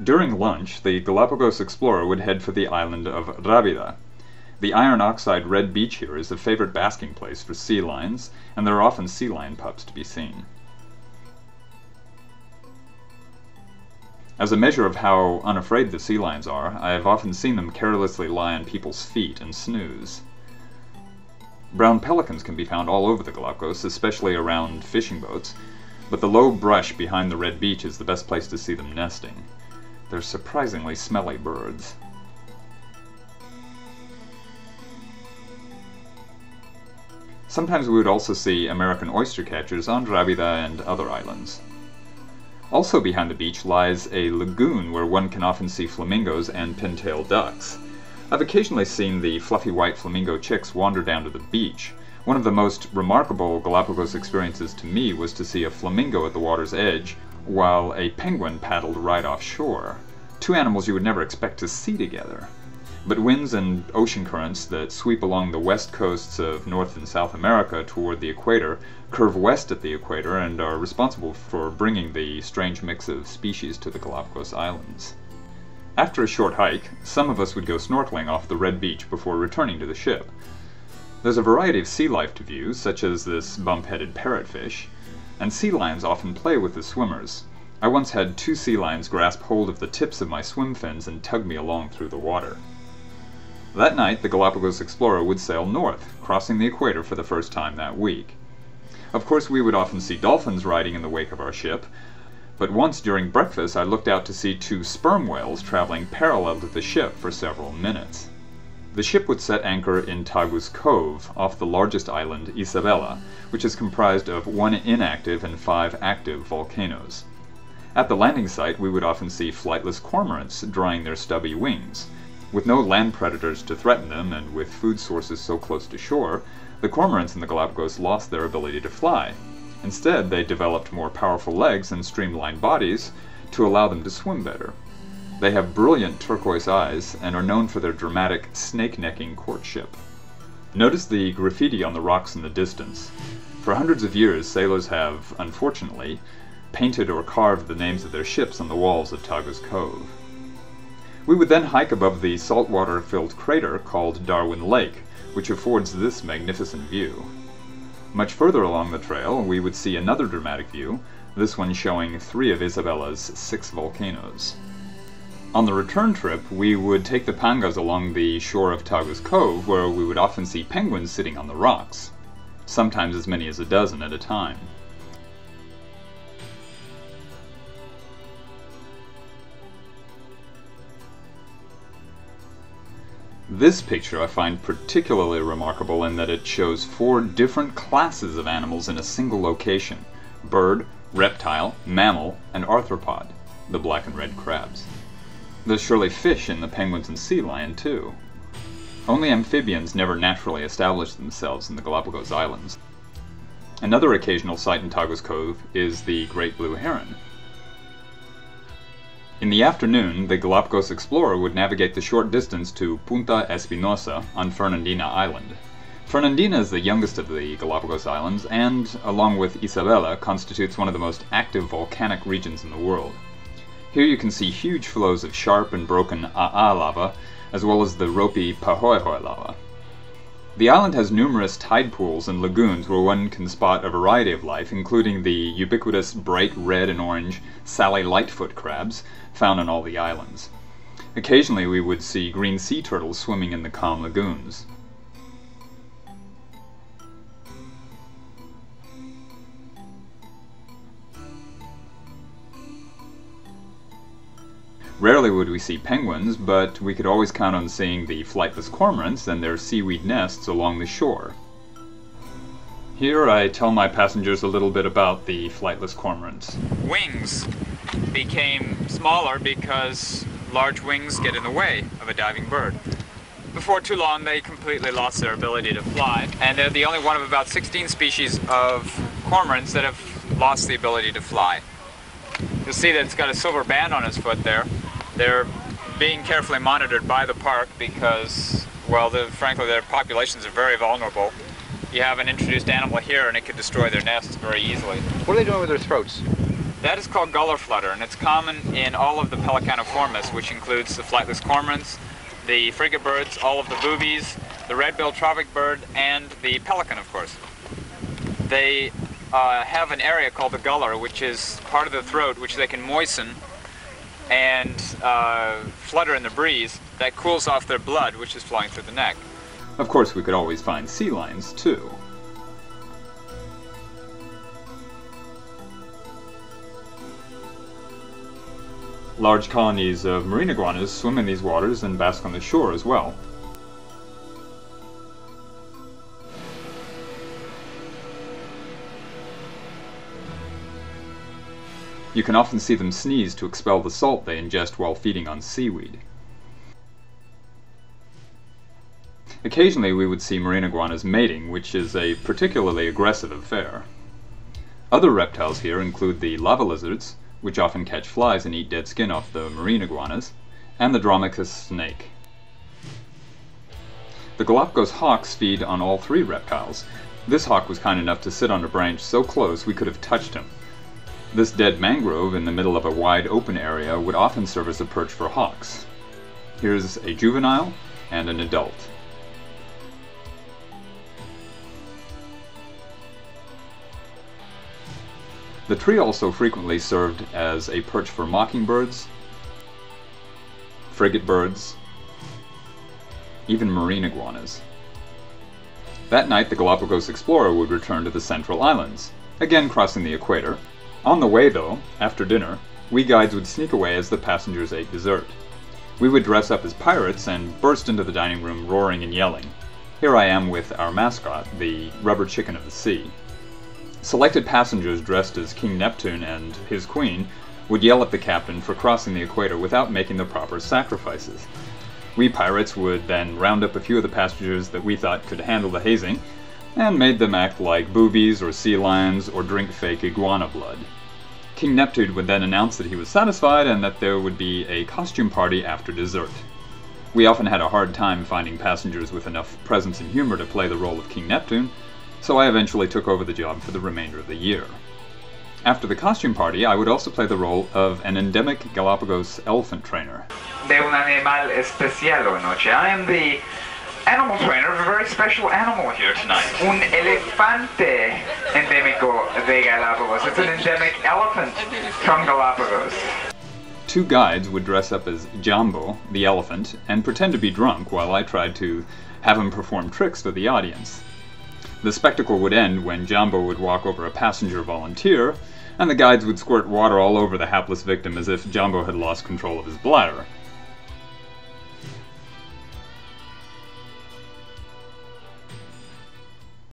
During lunch, the Galapagos explorer would head for the island of Rábida. The iron oxide red beach here is a favorite basking place for sea lions, and there are often sea lion pups to be seen. As a measure of how unafraid the sea lions are, I have often seen them carelessly lie on people's feet and snooze. Brown pelicans can be found all over the Galapagos, especially around fishing boats, but the low brush behind the red beach is the best place to see them nesting. They're surprisingly smelly birds. Sometimes we would also see American oyster catchers on Rábida and other islands. Also behind the beach lies a lagoon where one can often see flamingos and pintail ducks. I've occasionally seen the fluffy white flamingo chicks wander down to the beach. One of the most remarkable Galapagos experiences to me was to see a flamingo at the water's edge while a penguin paddled right offshore. Two animals you would never expect to see together. But winds and ocean currents that sweep along the west coasts of North and South America toward the equator curve west at the equator and are responsible for bringing the strange mix of species to the Galapagos Islands. After a short hike, some of us would go snorkeling off the red beach before returning to the ship. There's a variety of sea life to view, such as this bump-headed parrotfish, and sea lions often play with the swimmers. I once had two sea lions grasp hold of the tips of my swim fins and tug me along through the water. That night, the Galapagos explorer would sail north, crossing the equator for the first time that week. Of course, we would often see dolphins riding in the wake of our ship, but once during breakfast I looked out to see two sperm whales traveling parallel to the ship for several minutes. The ship would set anchor in Tagus Cove, off the largest island, Isabella, which is comprised of 1 inactive and 5 active volcanoes. At the landing site, we would often see flightless cormorants drying their stubby wings. With no land predators to threaten them, and with food sources so close to shore, the cormorants in the Galapagos lost their ability to fly. Instead, they developed more powerful legs and streamlined bodies to allow them to swim better. They have brilliant turquoise eyes and are known for their dramatic snake-necking courtship. Notice the graffiti on the rocks in the distance. For hundreds of years, sailors have, unfortunately, painted or carved the names of their ships on the walls of Tagus Cove. We would then hike above the saltwater-filled crater called Darwin Lake, which affords this magnificent view. Much further along the trail, we would see another dramatic view, this one showing 3 of Isabella's 6 volcanoes. On the return trip, we would take the pangas along the shore of Tagus Cove, where we would often see penguins sitting on the rocks, sometimes as many as a dozen at a time. This picture I find particularly remarkable in that it shows 4 different classes of animals in a single location: bird, reptile, mammal, and arthropod, the black and red crabs. There's surely fish in the penguins and sea lion too. Only amphibians never naturally establish themselves in the Galapagos Islands. Another occasional sight in Tagus Cove is the great blue heron. In the afternoon, the Galapagos explorer would navigate the short distance to Punta Espinosa on Fernandina Island. Fernandina is the youngest of the Galapagos Islands and, along with Isabella, constitutes one of the most active volcanic regions in the world. Here you can see huge flows of sharp and broken A'a lava, as well as the ropey Pahoehoe lava. The island has numerous tide pools and lagoons where one can spot a variety of life, including the ubiquitous bright red and orange Sally Lightfoot crabs found on all the islands. Occasionally we would see green sea turtles swimming in the calm lagoons. Rarely would we see penguins, but we could always count on seeing the flightless cormorants and their seaweed nests along the shore. Here I tell my passengers a little bit about the flightless cormorants. Wings became smaller because large wings get in the way of a diving bird. Before too long they completely lost their ability to fly, and they're the only one of about 16 species of cormorants that have lost the ability to fly. You'll see that it's got a silver band on its foot there. They're being carefully monitored by the park because, well, frankly, their populations are very vulnerable. You have an introduced animal here and it could destroy their nests very easily. What are they doing with their throats? That is called guller flutter, and it's common in all of the Pelecaniformes, which includes the flightless cormorants, the frigate birds, all of the boobies, the red-billed tropic bird, and the pelican, of course. They have an area called the guller, which is part of the throat, which they can moisten and flutter in the breeze. That cools off their blood, which is flowing through the neck. Of course, we could always find sea lions, too. Large colonies of marine iguanas swim in these waters and bask on the shore as well. You can often see them sneeze to expel the salt they ingest while feeding on seaweed. Occasionally we would see marine iguanas mating, which is a particularly aggressive affair. Other reptiles here include the lava lizards, which often catch flies and eat dead skin off the marine iguanas, and the Dromicus snake. The Galapagos hawks feed on all three reptiles. This hawk was kind enough to sit on a branch so close we could have touched him. This dead mangrove in the middle of a wide open area would often serve as a perch for hawks. Here's a juvenile and an adult. The tree also frequently served as a perch for mockingbirds, frigate birds, even marine iguanas. That night the Galapagos explorer would return to the Central Islands, again crossing the equator. On the way though, after dinner, we guides would sneak away as the passengers ate dessert. We would dress up as pirates and burst into the dining room roaring and yelling. Here I am with our mascot, the rubber chicken of the sea. Selected passengers dressed as King Neptune and his queen would yell at the captain for crossing the equator without making the proper sacrifices. We pirates would then round up a few of the passengers that we thought could handle the hazing, and made them act like boobies or sea lions or drink fake iguana blood. King Neptune would then announce that he was satisfied and that there would be a costume party after dessert. We often had a hard time finding passengers with enough presence and humor to play the role of King Neptune, so I eventually took over the job for the remainder of the year. After the costume party, I would also play the role of an endemic Galapagos elephant trainer. De un animal especial hoy noche. I am the animal trainer of a very special animal here tonight. Un elefante endemico de Galapagos. It's an endemic elephant from Galapagos. Two guides would dress up as Jambo, the elephant, and pretend to be drunk while I tried to have him perform tricks for the audience. The spectacle would end when Jambo would walk over a passenger volunteer, and the guides would squirt water all over the hapless victim as if Jambo had lost control of his bladder.